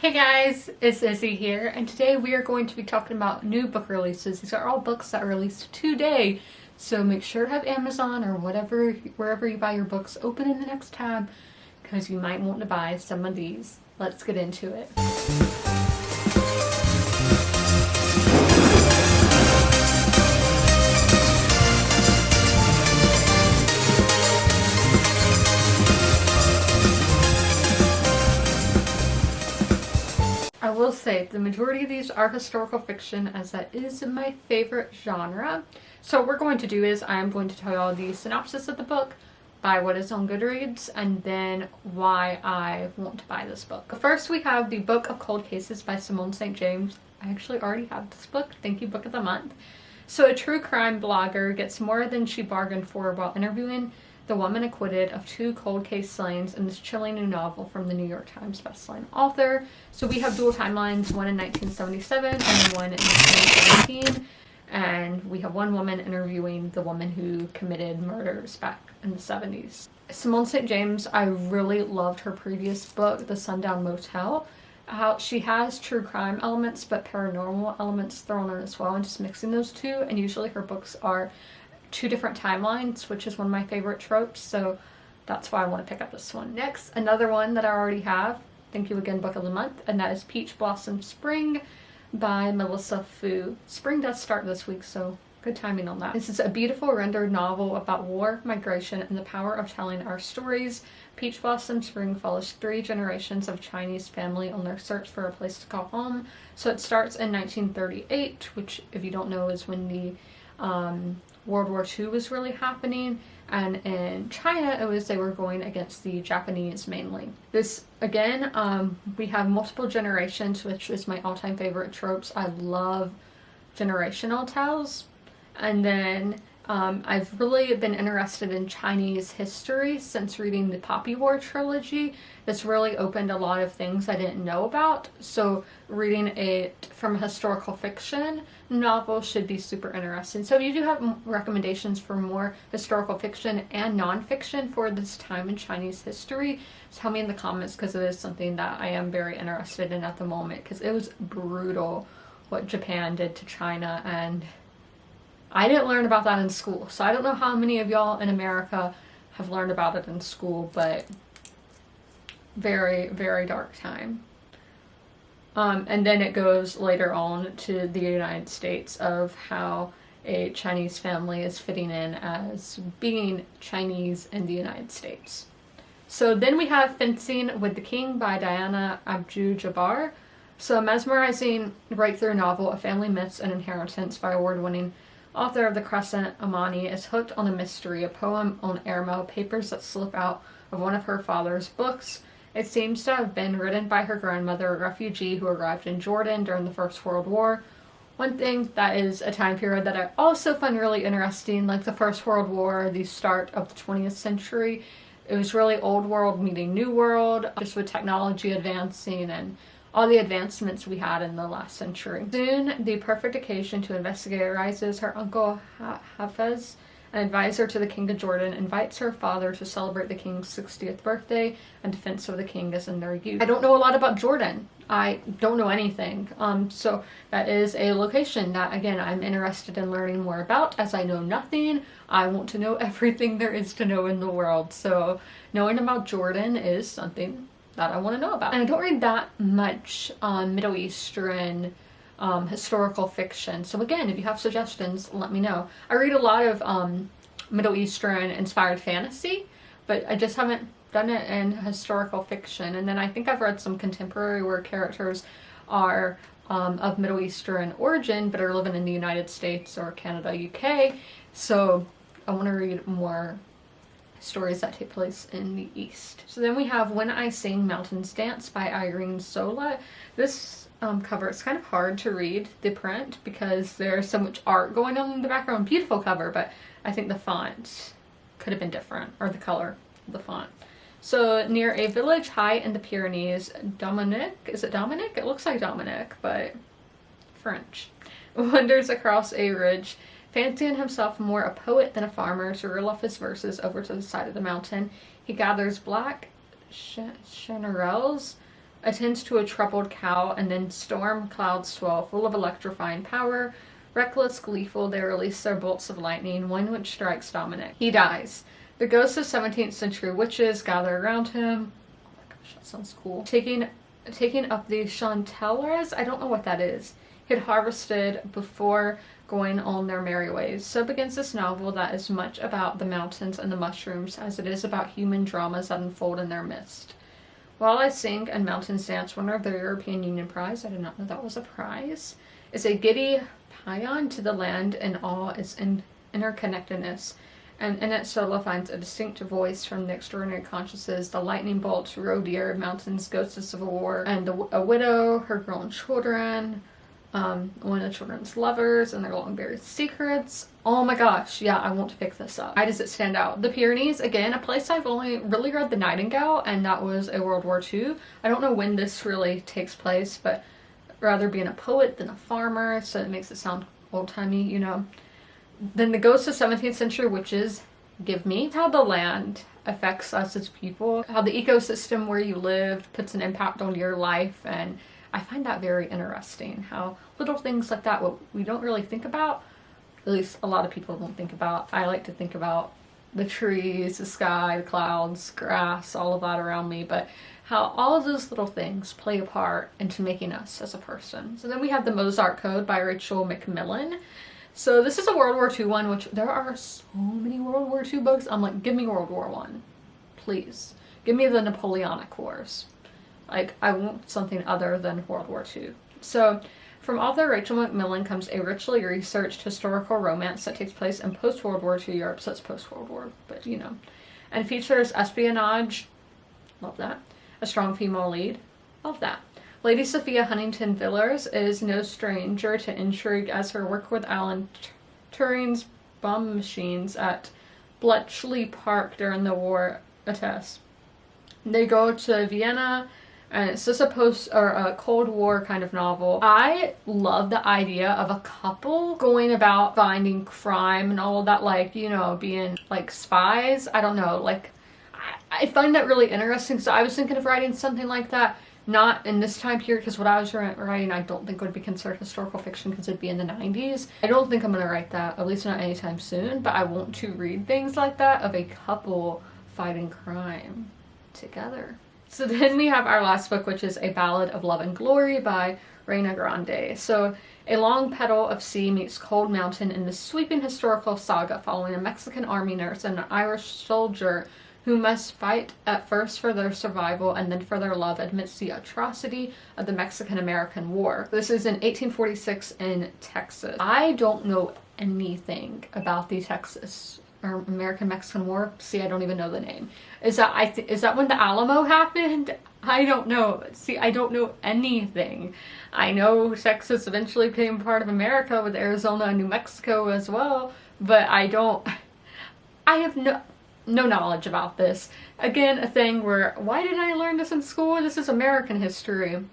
Hey guys, it's Izzy here, and today we are going to be talking about new book releases. These are all books that are released today, so make sure to have Amazon or wherever you buy your books open in the next tab, because you might want to buy some of these. Let's get into it. I will say the majority of these are historical fiction, as that is my favorite genre. So what we're going to do is I am going to tell you all the synopsis of the book, by what is on Goodreads, and then why I want to buy this book. First, we have the Book of Cold Cases by Simone St. James. I actually already have this book. Thank you, Book of the Month. So a true crime blogger gets more than she bargained for while interviewing the woman acquitted of 2 cold case slayings in this chilling new novel from the New York Times bestselling author. So we have dual timelines, one in 1977 and one in 1917. And we have one woman interviewing the woman who committed murders back in the 70s. Simone St. James, I really loved her previous book, The Sundown Motel. How she has true crime elements but paranormal elements thrown in as well, and just mixing those two. And usually her books are 2 different timelines, which is one of my favorite tropes, so that's why I want to pick up this one. Next, another one that I already have, thank you again, Book of the Month, and that is Peach Blossom Spring by Melissa Fu. Spring does start this week, so good timing on that. This is a beautiful rendered novel about war, migration, and the power of telling our stories. Peach Blossom Spring follows 3 generations of Chinese family on their search for a place to call home. So it starts in 1938, which, if you don't know, is when the World War II was really happening, and in China they were going against the Japanese mainly. This again, we have multiple generations, which is my all-time favorite tropes. I love generational tales. And then I've really been interested in Chinese history since reading the Poppy War trilogy. It's really opened a lot of things I didn't know about, so reading it from a historical fiction novel should be super interesting. So if you do have recommendations for more historical fiction and non-fiction for this time in Chinese history, tell me in the comments, because it is something that I am very interested in at the moment, because it was brutal what Japan did to China, and I didn't learn about that in school, so I don't know how many of y'all in America have learned about it in school, but very, very dark time. And then it goes later on to the United States of how a Chinese family is fitting in as being Chinese in the United States. So then we have Fencing with the King by Diana Abdul-Jabbar. So a mesmerizing breakthrough novel of family myths and inheritance by award-winning author of The Crescent, Amani, is hooked on a mystery, a poem on airmail papers that slip out of one of her father's books. It seems to have been written by her grandmother, a refugee who arrived in Jordan during the First World War. One thing that is a time period that I also find really interesting, like the First World War, the start of the 20th century, it was really old world meeting new world, just with technology advancing and all the advancements we had in the last century. Soon, the perfect occasion to investigate arises. Her uncle Hafez, an advisor to the King of Jordan, invites her father to celebrate the king's 60th birthday, and defense of the king is in their youth. I don't know a lot about Jordan. I don't know anything. So that is a location that, again, I'm interested in learning more about. As I know nothing, I want to know everything there is to know in the world. So knowing about Jordan is something that I want to know about. And I don't read that much Middle Eastern historical fiction. So again, if you have suggestions, let me know. I read a lot of Middle Eastern inspired fantasy, but I just haven't done it in historical fiction. And then I think I've read some contemporary where characters are of Middle Eastern origin but are living in the United States or Canada, UK. So I want to read more stories that take place in the East. So then we have When I Sing Mountains Dance by Irene Sola. This cover, it's kind of hard to read the print because there's so much art going on in the background. Beautiful cover, but I think the font could have been different, or the color of the font. So near a village high in the Pyrenees, Dominic, is it Dominic? It looks like Dominic, but French, wanders across a ridge. Fancying himself more a poet than a farmer, to reel off his verses over to the side of the mountain, he gathers black chanterelles attends to a troubled cow, and then storm clouds swell, full of electrifying power. Reckless, gleeful, they release their bolts of lightning, one which strikes Dominic. He dies. The ghosts of 17th century witches gather around him. Oh my gosh, that sounds cool. Taking up the chantelleras, I don't know what that is, he had harvested before going on their merry ways. So begins this novel that is much about the mountains and the mushrooms as it is about human dramas that unfold in their midst. While I Sing and Mountains Dance, winner of the European Union Prize, I did not know that was a prize, is a giddy paean to the land and all its interconnectedness, and in it solo finds a distinct voice from the extraordinary consciousness, the lightning bolts, roe deer, mountains, ghosts of civil war, and a widow, her grown children, one of the children's lovers, and their long buried secrets. Oh my gosh, yeah, I want to pick this up. Why does it stand out? The Pyrenees, again, a place I've only really read The Nightingale, and that was a World War II. I don't know when this really takes place, but rather being a poet than a farmer, so it makes it sound old-timey, you know. Then the ghosts of 17th century witches give me how the land affects us as people, how the ecosystem where you live puts an impact on your life, and I find that very interesting, how little things like that, what we don't really think about, at least a lot of people don't think about. I like to think about the trees, the sky, the clouds, grass, all of that around me, but how all of those little things play a part into making us as a person. So then we have the Mozart Code by Rachel Macmillan. So this is a World War II one, which there are so many World War II books. I'm like, give me World War I, please. Give me the Napoleonic Wars. Like, I want something other than World War II. So from author Rachel Macmillan comes a richly researched historical romance that takes place in post-World War II Europe, so it's post-World War, but you know, and features espionage, love that, a strong female lead, love that. Lady Sophia Huntington Villers is no stranger to intrigue, as her work with Alan Turing's bomb machines at Bletchley Park during the war attests. They go to Vienna, and it's just a Cold War kind of novel. I love the idea of a couple going about finding crime and all of that, like, you know, being like spies. I don't know, like, I find that really interesting. So I was thinking of writing something like that, not in this time period, because what I was writing I don't think would be considered historical fiction because it'd be in the 90s. I don't think I'm going to write that, at least not anytime soon, but I want to read things like that of a couple fighting crime together. So then we have our last book, which is A Ballad of Love and Glory by Reina Grande. So a long petal of sea meets cold mountain in this sweeping historical saga following a Mexican army nurse and an Irish soldier who must fight at first for their survival and then for their love amidst the atrocity of the Mexican-American War. This is in 1846 in Texas. I don't know anything about the Texas or American-Mexican War. See, I don't even know the name. Is that when the Alamo happened? I don't know. See, I don't know anything. I know Texas eventually became part of America with Arizona and New Mexico as well, but I have no knowledge about this. Again, a thing where, why didn't I learn this in school? This is American history.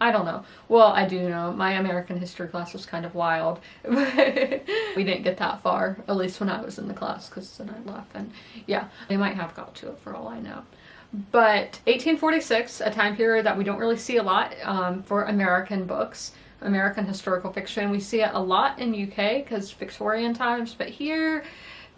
I don't know. Well, I do know. My American history class was kind of wild. We didn't get that far, at least when I was in the class, because then I left, and yeah, they might have got to it for all I know. But 1846, a time period that we don't really see a lot for American books, American historical fiction. We see it a lot in UK because Victorian times, but here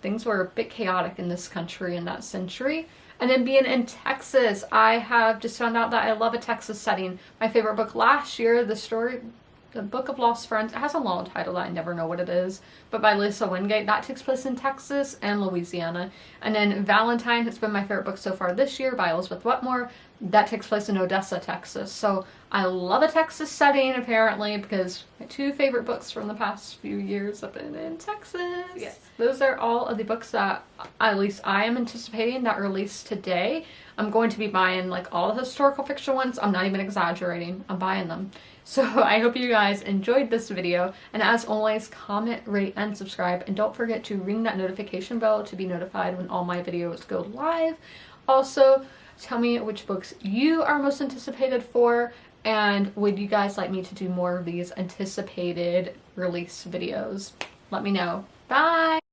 things were a bit chaotic in this country in that century. And then being in Texas, I have just found out that I love a Texas setting. My favorite book last year, The Book of Lost Friends, it has a long title that I never know what it is, but by Lisa Wingate, that takes place in Texas and Louisiana. And then Valentine has been my favorite book so far this year by Elizabeth Wetmore. That takes place in Odessa, Texas. So I love a Texas setting, apparently, because my two favorite books from the past few years have been in Texas. Yes. Those are all of the books that at least I am anticipating that release today. I'm going to be buying like all the historical fiction ones. I'm not even exaggerating. I'm buying them. So I hope you guys enjoyed this video, and as always, comment, rate, and subscribe, and don't forget to ring that notification bell to be notified when all my videos go live. Also, tell me which books you are most anticipated for, and would you guys like me to do more of these anticipated release videos? Let me know. Bye!